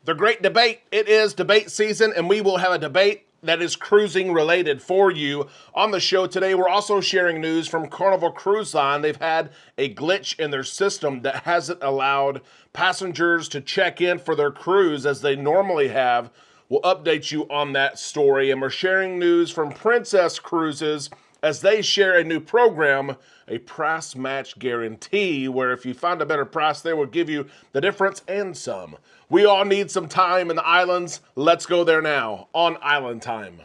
The great debate. It is debate season, and we will have a debate that is cruising related for you on the show today. We're also sharing news from Carnival Cruise Line. They've had a glitch in their system that hasn't allowed passengers to check in for their cruise as they normally have. We'll update you on that story. And we're sharing news from Princess Cruises as they share a new program, a price match guarantee, where if you find a better price, they will give you the difference and some. We all need some time in the islands. Let's go there now on Island Time.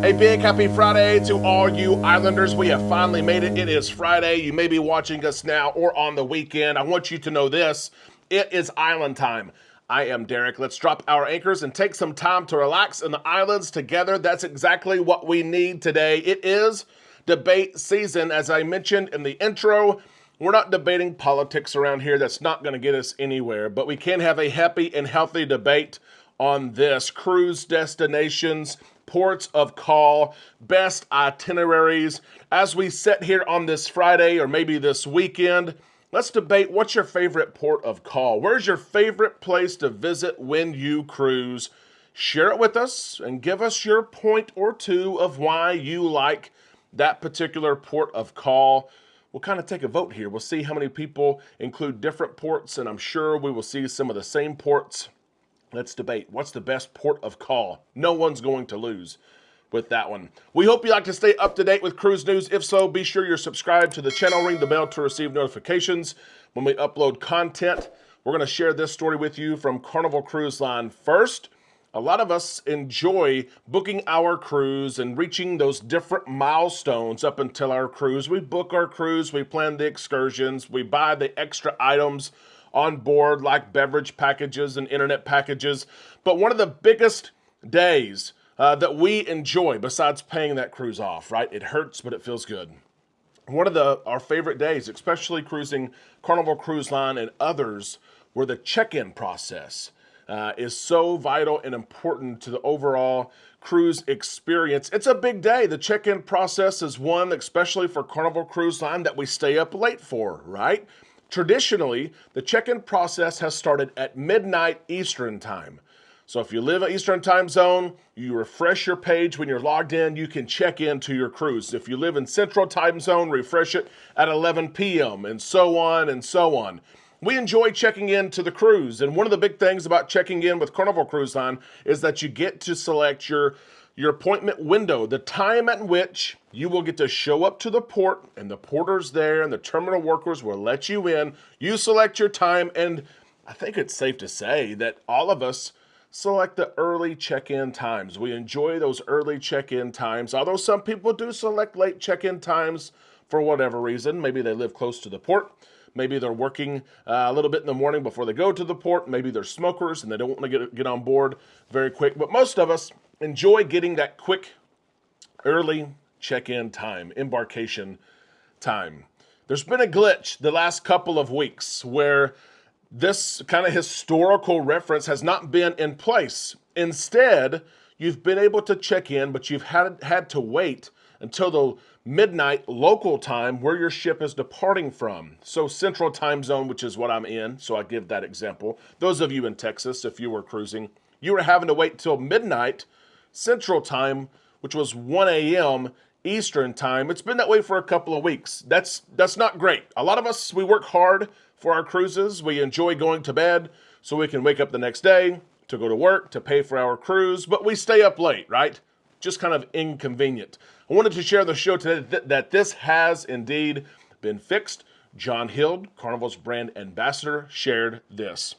A big happy Friday to all you Islanders. We have finally made it. It is Friday. You may be watching us now or on the weekend. I want you to know this. It is Island Time. I am Derek. Let's drop our anchors and take some time to relax in the islands together. That's exactly what we need today. It is debate season. As I mentioned in the intro, we're not debating politics around here. That's not going to get us anywhere. But we can have a happy and healthy debate on this. Cruise destinations, ports of call, best itineraries. As we sit here on this Friday or maybe this weekend, let's debate what's your favorite port of call. Where's your favorite place to visit when you cruise? Share it with us and give us your point or two of why you like that particular port of call. We'll kind of take a vote here. We'll see how many people include different ports, and I'm sure we will see some of the same ports. Let's debate. What's the best port of call? No one's going to lose with that one. We hope you like to stay up to date with cruise news. If so, be sure you're subscribed to the channel. Ring the bell to receive notifications when we upload content. We're going to share this story with you from Carnival Cruise Line first. A lot of us enjoy booking our cruise and reaching those different milestones up until our cruise. We book our cruise, we plan the excursions, we buy the extra items on board like beverage packages and internet packages. But one of the biggest days that we enjoy, besides paying that cruise off, right? It hurts, but it feels good. One of our favorite days, especially cruising Carnival Cruise Line and others, where the check-in process is so vital and important to the overall cruise experience. It's a big day. The check-in process is one, especially for Carnival Cruise Line, that we stay up late for, right? Traditionally, the check-in process has started at midnight Eastern Time. So if you live in Eastern Time Zone, you refresh your page when you're logged in, you can check into your cruise. If you live in Central Time Zone, refresh it at 11 p.m. and so on and so on. We enjoy checking in to the cruise, and one of the big things about checking in with Carnival Cruise Line is that you get to select your appointment window, the time at which you will get to show up to the port, and the porters there and the terminal workers will let you in. You select your time, and I think it's safe to say that all of us select the early check-in times. We enjoy those early check-in times, although some people do select late check-in times for whatever reason. Maybe they live close to the port. Maybe they're working a little bit in the morning before they go to the port. Maybe they're smokers and they don't want to get on board very quick. But most of us enjoy getting that quick, early check-in time, embarkation time. There's been a glitch the last couple of weeks where this kind of historical reference has not been in place. Instead, you've been able to check in, but you've had to wait until the midnight local time where your ship is departing from. So Central Time Zone, which is what I'm in, so I give that example. Those of you in Texas, if you were cruising, you were having to wait till midnight Central Time, which was 1 a.m. Eastern Time. It's been that way for a couple of weeks. That's not great. A lot of us, we work hard for our cruises. We enjoy going to bed so we can wake up the next day to go to work, to pay for our cruise, but we stay up late, right? Just kind of inconvenient. I wanted to share the show today that this has indeed been fixed. John Hild, Carnival's brand ambassador, shared this.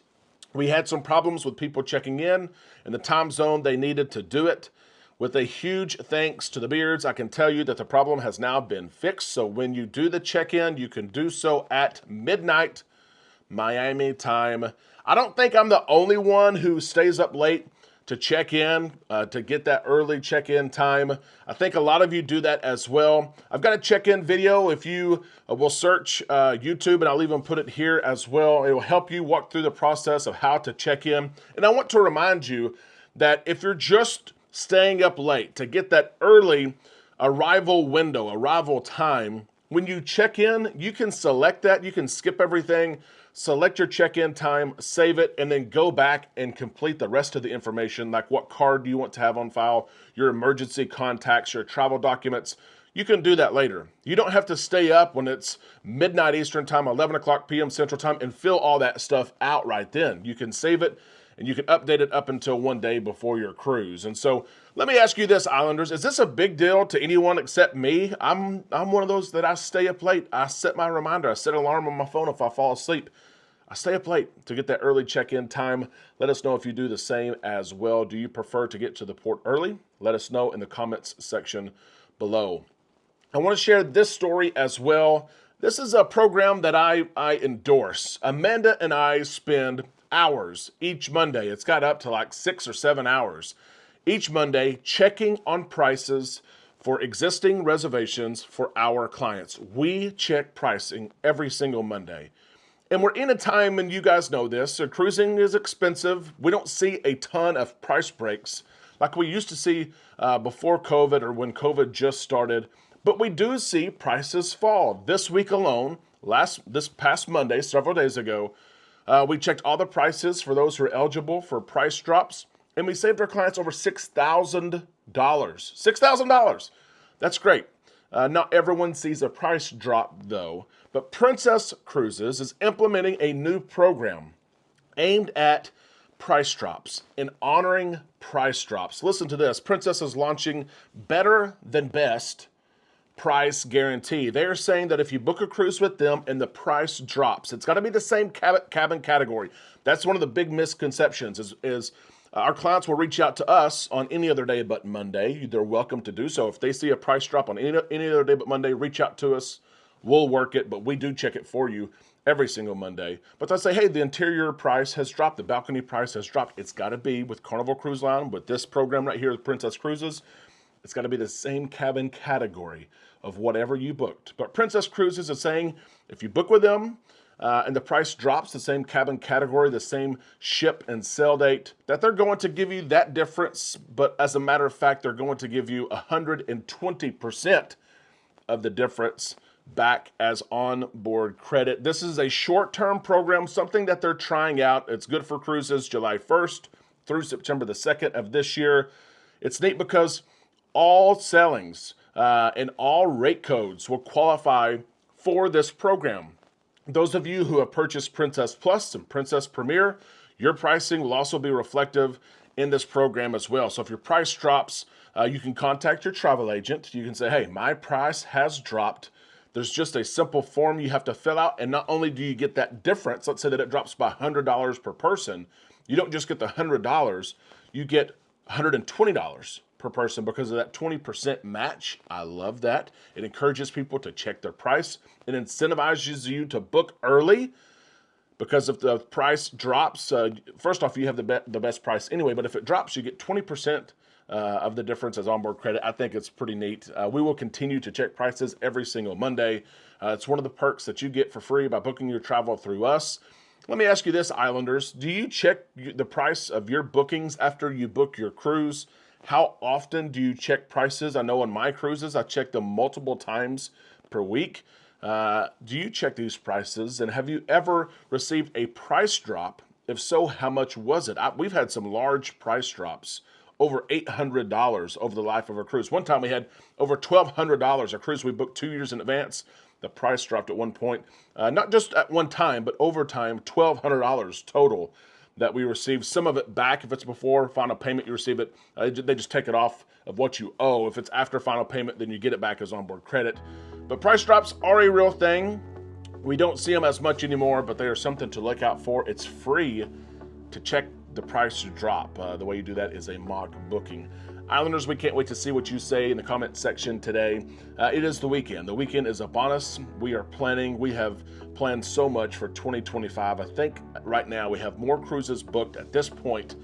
We had some problems with people checking in the time zone they needed to do it. With a huge thanks to the Beards, I can tell you that the problem has now been fixed. So when you do the check-in, you can do so at midnight Miami time. I don't think I'm the only one who stays up late to check in, to get that early check-in time. I think a lot of you do that as well. I've got a check-in video. If you will search YouTube, and I'll even put it here as well, it will help you walk through the process of how to check in. And I want to remind you that if you're just staying up late to get that early arrival window, arrival time. When you check in, you can select that. You can skip everything, select your check-in time, save it, and then go back and complete the rest of the information, like what card do you want to have on file, your emergency contacts, your travel documents. You can do that later. You don't have to stay up when it's midnight Eastern time, 11 o'clock p.m. Central time, and fill all that stuff out right then. You can save it, and you can update it up until one day before your cruise. And so let me ask you this, Islanders. Is this a big deal to anyone except me? I'm one of those that I stay up late. I set my reminder. I set an alarm on my phone if I fall asleep. I stay up late to get that early check-in time. Let us know if you do the same as well. Do you prefer to get to the port early? Let us know in the comments section below. I want to share this story as well. This is a program that I endorse. Amanda and I spend hours each Monday. It's got up to like 6 or 7 hours each Monday checking on prices for existing reservations for our clients. We check pricing every single Monday. And we're in a time, and you guys know this, so cruising is expensive. We don't see a ton of price breaks like we used to see before COVID or when COVID just started. But we do see prices fall. This week alone, this past Monday, several days ago, we checked all the prices for those who are eligible for price drops, and we saved our clients over $6,000. $6,000. That's great. Not everyone sees a price drop, though, but Princess Cruises is implementing a new program aimed at price drops and honoring price drops. Listen to this. Princess is launching Better Than Best price guarantee. They are saying that if you book a cruise with them and the price drops, it's got to be the same cabin category. That's one of the big misconceptions is our clients will reach out to us on any other day but Monday. They're welcome to do so. If they see a price drop on any other day but Monday, reach out to us. We'll work it, but we do check it for you every single Monday. But they'll say, hey, the interior price has dropped. The balcony price has dropped. It's got to be with Carnival Cruise Line, with this program right here with Princess Cruises. It's got to be the same cabin category of whatever you booked. But Princess Cruises is saying if you book with them and the price drops, the same cabin category, the same ship and sail date, that they're going to give you that difference. But as a matter of fact, they're going to give you 120% of the difference back as on-board credit. This is a short-term program, something that they're trying out. It's good for cruises July 1st through September the 2nd of this year. It's neat because all sailings and all rate codes will qualify for this program. Those of you who have purchased Princess Plus and Princess Premier, your pricing will also be reflective in this program as well. So if your price drops, you can contact your travel agent. You can say, hey, my price has dropped. There's just a simple form you have to fill out. And not only do you get that difference, let's say that it drops by $100 per person, you don't just get the $100, you get $120 per person because of that 20% match. I love that. It encourages people to check their price. It incentivizes you to book early because if the price drops, first off, you have the best price anyway, but if it drops, you get 20% of the difference as onboard credit. I think it's pretty neat. We will continue to check prices every single Monday. It's one of the perks that you get for free by booking your travel through us. Let me ask you this, Islanders. Do you check the price of your bookings after you book your cruise? How often do you check prices? I know on my cruises, I check them multiple times per week. Do you check these prices? And have you ever received a price drop? If so, how much was it? We've had some large price drops, over $800 over the life of a cruise. One time we had over $1,200, a cruise we booked 2 years in advance. The price dropped at one point, not just at one time, but over time, $1,200 total that we received. Some of it back. If it's before final payment, you receive it. They just take it off of what you owe. If it's after final payment, then you get it back as onboard credit. But price drops are a real thing. We don't see them as much anymore, but they are something to look out for. It's free to check the price drop. The way you do that is a mock booking. Islanders, we can't wait to see what you say in the comment section today. It is the weekend. The weekend is upon us. We are planning. We have planned so much for 2025. I think right now we have more cruises booked at this point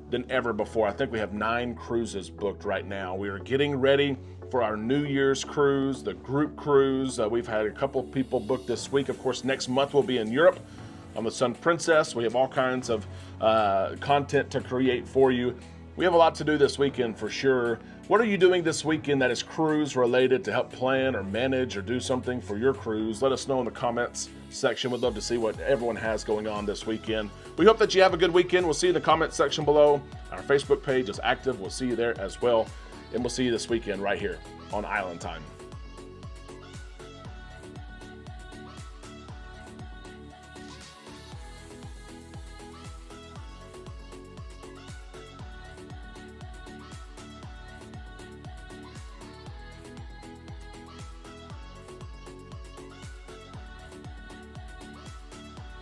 than ever before. I think we have 9 cruises booked right now. We are getting ready for our New Year's cruise, the group cruise. We've had a couple people booked this week. Of course, next month we'll be in Europe on the Sun Princess. We have all kinds of content to create for you. We have a lot to do this weekend for sure. What are you doing this weekend that is cruise related to help plan or manage or do something for your cruise? Let us know in the comments section. We'd love to see what everyone has going on this weekend. We hope that you have a good weekend. We'll see you in the comments section below. Our Facebook page is active. We'll see you there as well. And we'll see you this weekend right here on Island Time.